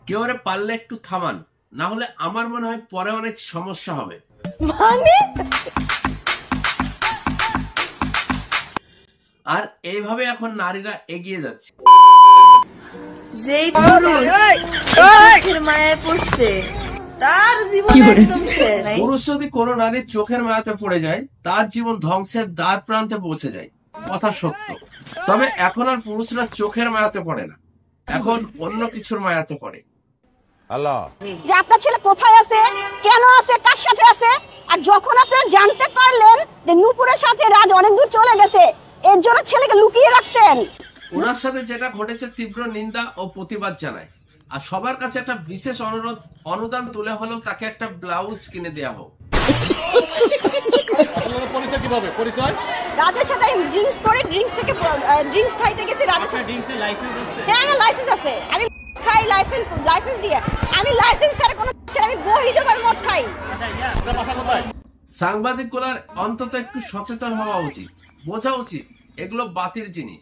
কেউ রে পারলে একটু থামান, না হলে আমার মনে হয় পরে অনেক সমস্যা হবে। মানে আর এইভাবে এখন নারীরা এগিয়ে যাচ্ছে। যেই পুরুষ চোখের মায়ায় পড়ছে তার জীবন একদম শেষ। পুরুষ যদি কোনো নারীর চোখের মায়াতে পড়ে যায়, তার জীবন ধ্বংসের দ্বার প্রান্তে পৌঁছে যায়, কথা সত্য। তবে এখন আর পুরুষরা চোখের মায়াতে পড়ে না, এখন অন্য কিছুর মায়াতে পড়ে। যে আপনার ছেলে কোথায় আছে, কেন আছে, কার সাথে আছে। আর যখন আপনারা জানতে পারলেন যে নূপুরের সাথে রাজ অনেক দূর চলে গেছে, এর জন্য ছেলেকে লুকিয়ে রাখছেন। ওনার সাথে যেটা ঘটেছে তীব্র নিন্দা ও প্রতিবাদ জানায়। আর সবার কাছে একটা বিশেষ অনুরোধ, অনুদান তুলে হলেও তাকে একটা ব্লাউজ কিনে দেওয়া হোক। রাজের সাথে আমি ড্রিঙ্কস করে ড্রিঙ্কস খাইতে গেছি। রাজের সাথে হ্যাঁ আমার লাইসেন্স আছে, আমি খাই লাইসেন্স দিয়ে। আমি লাইসেন্স ছাড়া কোনো আমি বহিদ আমি মদ খাই। সাংবাদিক গুলার অন্তত একটু সচেতন হওয়া উচিত, বোঝা উচিত এগুলো বাতিল জিনিস,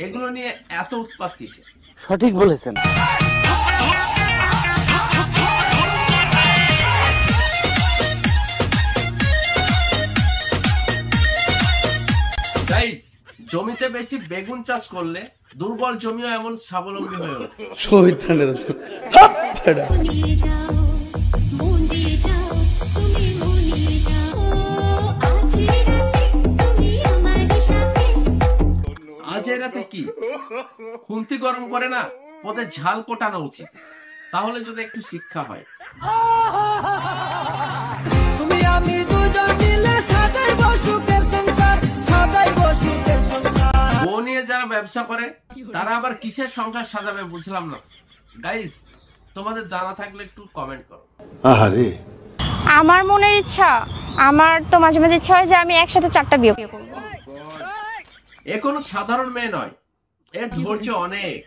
এগুলো নিয়ে এত উৎপাত কিসে। সঠিক বলেছেন। গাইস, জমিতে বেশি বেগুন চাষ করলে দুর্বল জমিও এমন স্বাবলম্বী হয়ে ওঠে। আজ এই রাতে কি খুন্তি গরম করে না, পদে ঝাল কোটানো উচিত, তাহলে যদি একটু শিক্ষা হয়। বউ নিয়ে যারা ব্যবসা করে তারা আবার কিসের সংসার সাজাবে বুঝলাম না। গাইস, তোমাদের জানা থাকলে একটু কমেন্ট করো। আমার মনের ইচ্ছা, আমার তো মাঝে মাঝে ইচ্ছা হয় যে আমি একসাথে 4টা বিয়ে করব। এ কোনো সাধারণ মেয়ে নয়, এর ধৈর্য অনেক।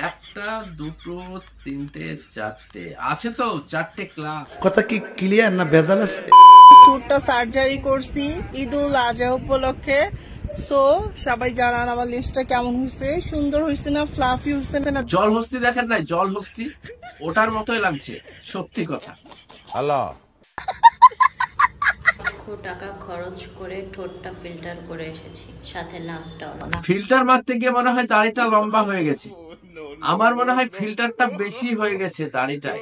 1টা 2টো 3টে 4টে আছে তো 4টে ক্লাস। কথা কি ক্লিয়ার না ভেজাল আছে? ঠোঁটটা সার্জারি করছি ঈদুল আজহা উপলক্ষে। সো সবাই জানান আমার লিপসটা কেমন হয়েছে, সুন্দর হয়েছে না, ফ্লাফি হয়েছে না। জল হস্তি দেখেন নাই, জল হস্তি ওটার মতোই লাগছে, সত্যি কথা। টাকা খরচ করে ঠোঁটটা ফিল্টার করে এসেছি, সাথে নাকটাও। ফিল্টার মারতে গিয়ে মনে হয় দাড়িটা লম্বা হয়ে গেছে। আমার মনে হয় ফিল্টারটা বেশি হয়ে গেছে দাড়িটায়।